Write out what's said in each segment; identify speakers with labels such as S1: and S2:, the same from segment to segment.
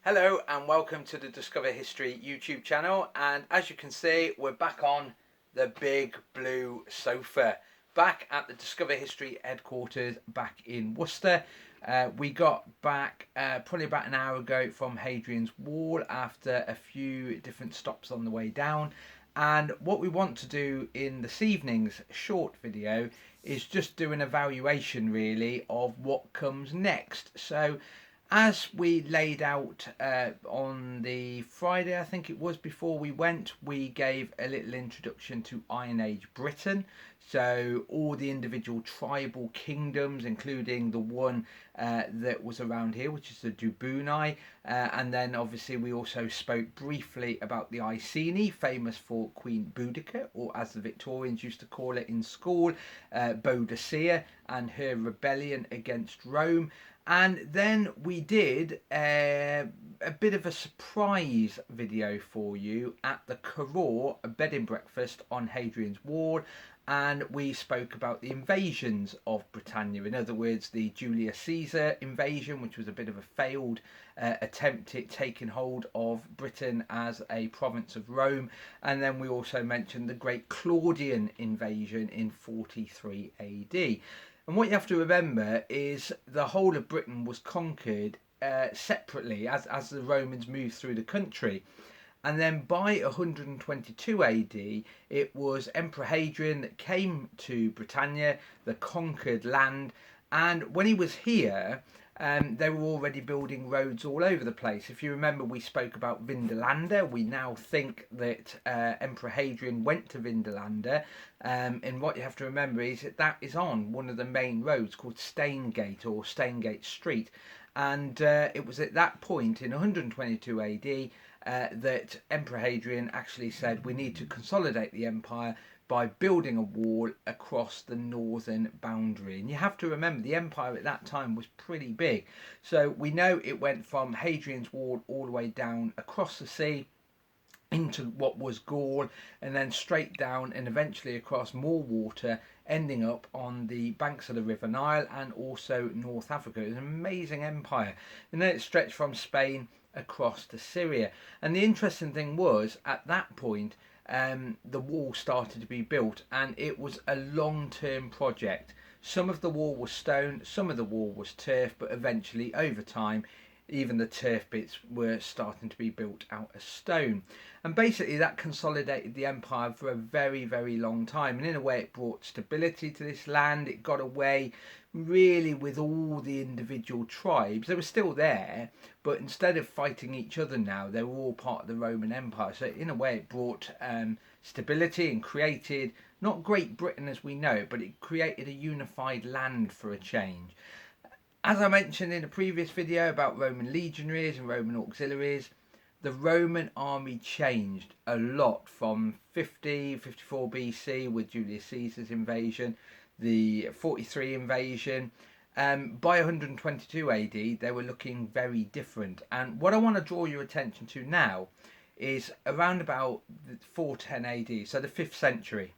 S1: Hello and welcome to the Discover History YouTube channel, and as you can see we're back on the big blue sofa back at the Discover History headquarters back in Worcester. We got back probably about an hour ago from Hadrian's Wall after a few different stops on the way down, and what we want to do in this evening's short video is just do an evaluation really of what comes next. So as we laid out on the Friday, I think it was, before we went, we gave a little introduction to Iron Age Britain. So all the individual tribal kingdoms, including the one that was around here, which is the Dubuni. And then obviously we also spoke briefly about the Iceni, famous for Queen Boudica, or as the Victorians used to call it in school, Boadicea, and her rebellion against Rome. And then we did a bit of a surprise video for you at the Carror, a bed and breakfast on Hadrian's Wall, and we spoke about the invasions of Britannia. In other words, the Julius Caesar invasion, which was a bit of a failed attempt at taking hold of Britain as a province of Rome. And then we also mentioned the Great Claudian invasion in 43 AD. And what you have to remember is the whole of Britain was conquered separately as the Romans moved through the country. And then by 122 AD, it was Emperor Hadrian that came to Britannia, the conquered land. And when he was here, they were already building roads all over the place. If you remember, we spoke about Vindolanda. We now think that Emperor Hadrian went to Vindolanda. And what you have to remember is that is on one of the main roads called Staingate, or Staingate Street. And it was at that point in 122 AD that Emperor Hadrian actually said we need to consolidate the empire by building a wall across the northern boundary. And you have to remember the empire at that time was pretty big. So we know it went from Hadrian's Wall all the way down across the sea into what was Gaul, and then straight down and eventually across more water, ending up on the banks of the River Nile and also North Africa. It was an amazing empire. And then it stretched from Spain across to Syria. And the interesting thing was, at that point, the wall started to be built, and it was a long-term project. Some of the wall was stone, some of the wall was turf, but eventually, over time, even the turf bits were starting to be built out of stone. And basically that consolidated the empire for a very, very long time. And in a way it brought stability to this land. It got away really with all the individual tribes. They were still there, but instead of fighting each other now, they were all part of the Roman Empire. So in a way it brought stability and created, not Great Britain as we know it, but it created a unified land for a change. As I mentioned in a previous video about Roman legionaries and Roman auxiliaries, the Roman army changed a lot from 54 BC with Julius Caesar's invasion, the 43 invasion. By 122 AD, they were looking very different. And what I want to draw your attention to now is around about 410 AD, so the 5th century.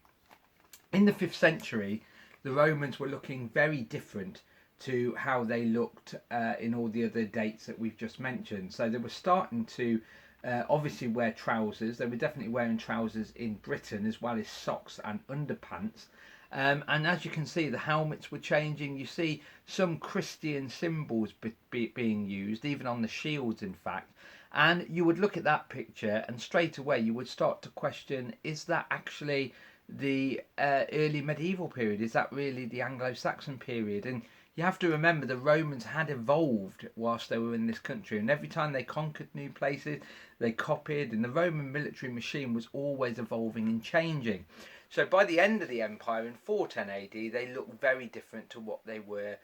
S1: In the 5th century, the Romans were looking very different to how they looked in all the other dates that we've just mentioned. So they were starting to obviously wear trousers. They were definitely wearing trousers in Britain, as well as socks and underpants. And as you can see, the helmets were changing. You see some Christian symbols being used, even on the shields, in fact. And you would look at that picture and straight away you would start to question, is that actually the early medieval period? Is that really the Anglo-Saxon period? And you have to remember the Romans had evolved whilst they were in this country, and every time they conquered new places, they copied, and the Roman military machine was always evolving and changing. So by the end of the empire in 410 AD, they looked very different to what they were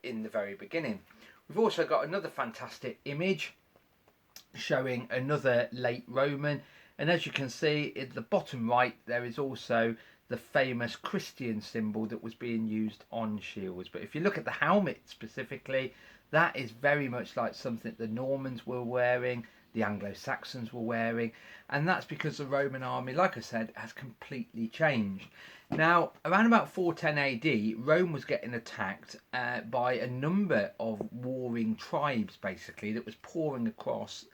S1: in the very beginning. We've also got another fantastic image showing another late Roman, and as you can see at the bottom right, there is also the famous Christian symbol that was being used on shields. But if you look at the helmet specifically, that is very much like something the Normans were wearing, the Anglo-Saxons were wearing, and that's because the Roman army, like I said, has completely changed. Now, around about 410 AD, Rome was getting attacked by a number of warring tribes, basically, that was pouring across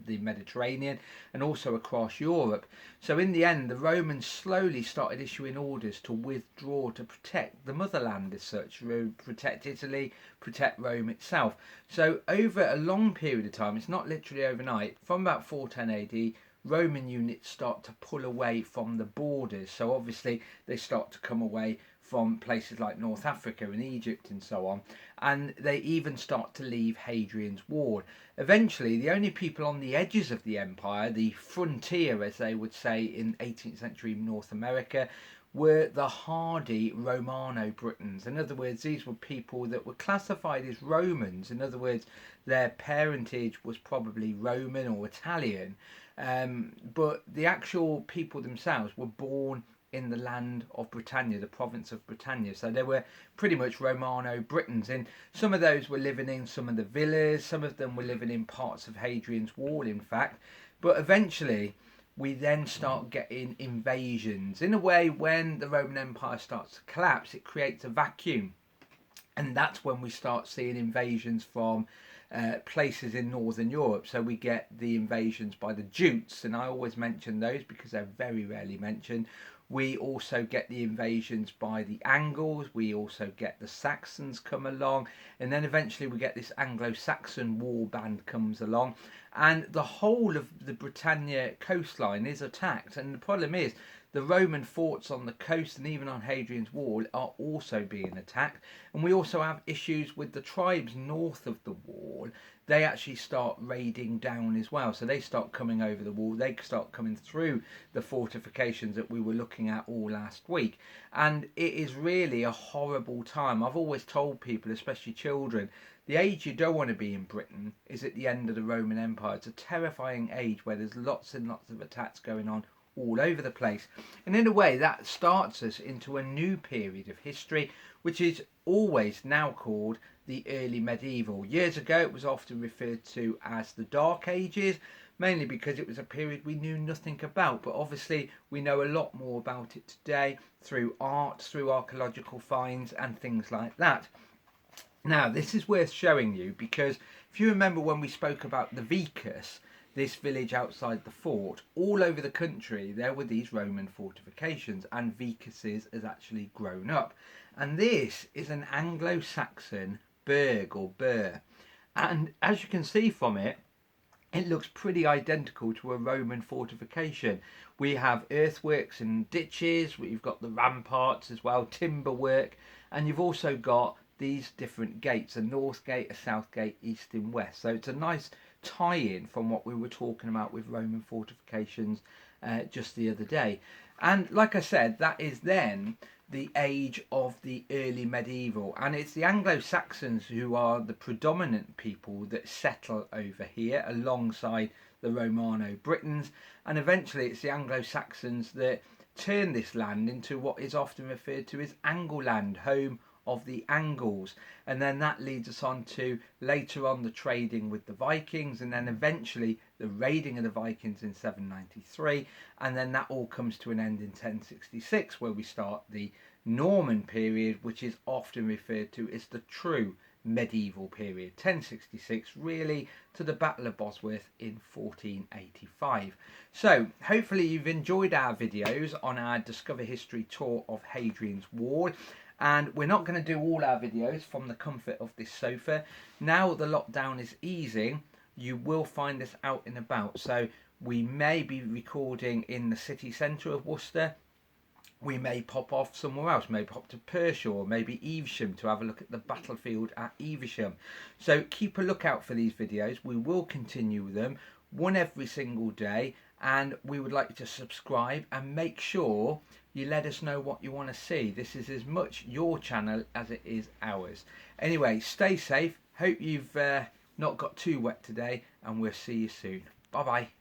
S1: the Mediterranean and also across Europe. So in the end, the Romans slowly started issuing orders to withdraw to protect the motherland as such, protect Italy, protect Rome itself. So over a long period of time, it's not literally overnight, from about 410 AD, Roman units start to pull away from the borders. So obviously they start to come away from places like North Africa and Egypt and so on. And they even start to leave Hadrian's Wall. Eventually, the only people on the edges of the empire, the frontier as they would say in 18th century North America, were the hardy Romano-Britons. In other words, these were people that were classified as Romans. In other words, their parentage was probably Roman or Italian. But the actual people themselves were born in the land of Britannia, the province of Britannia. So they were pretty much Romano-Britons. And some of those were living in some of the villas, some of them were living in parts of Hadrian's Wall, in fact. But eventually, we then start getting invasions. In a way, when the Roman Empire starts to collapse, it creates a vacuum. And that's when we start seeing invasions from places in Northern Europe. So we get the invasions by the Jutes, and I always mention those because they're very rarely mentioned. We also get the invasions by the Angles, we also get the Saxons come along, and then eventually we get this Anglo-Saxon war band comes along, and the whole of the Britannia coastline is attacked. And the problem is, the Roman forts on the coast and even on Hadrian's Wall are also being attacked. And we also have issues with the tribes north of the wall. They actually start raiding down as well. So they start coming over the wall. They start coming through the fortifications that we were looking at all last week. And it is really a horrible time. I've always told people, especially children, the age you don't want to be in Britain is at the end of the Roman Empire. It's a terrifying age where there's lots and lots of attacks going on all over the place. And in a way, that starts us into a new period of history, which is always now called the early medieval. Years ago, it was often referred to as the Dark Ages, mainly because it was a period we knew nothing about. But obviously, we know a lot more about it today through art, through archaeological finds and things like that. Now, this is worth showing you because if you remember when we spoke about the Vicus, this village outside the fort, all over the country there were these Roman fortifications, and Vicuses has actually grown up. And this is an Anglo-Saxon burg or burh. And as you can see from it, it looks pretty identical to a Roman fortification. We have earthworks and ditches, we've got the ramparts as well, timber work, and you've also got these different gates, a north gate, a south gate, east and west. So it's a nice tie-in from what we were talking about with Roman fortifications just the other day. And like I said, that is then the age of the early medieval, and it's the Anglo-Saxons who are the predominant people that settle over here alongside the Romano-Britons, and eventually it's the Anglo-Saxons that turn this land into what is often referred to as Angleland, home of the Angles. And then that leads us on to later on the trading with the Vikings, and then eventually the raiding of the Vikings in 793, and then that all comes to an end in 1066 where we start the Norman period, which is often referred to as the true medieval period, 1066 really to the Battle of Bosworth in 1485. So hopefully you've enjoyed our videos on our Discover History tour of Hadrian's Wall. And we're not going to do all our videos from the comfort of this sofa. Now the lockdown is easing, you will find us out and about. So we may be recording in the city centre of Worcester. We may pop off somewhere else, maybe pop to Pershore, or maybe Evesham to have a look at the battlefield at Evesham. So keep a lookout for these videos. We will continue them, one every single day. And we would like you to subscribe and make sure you let us know what you want to see. This is as much your channel as it is ours. Anyway, stay safe. Hope you've not got too wet today, and we'll see you soon. Bye bye.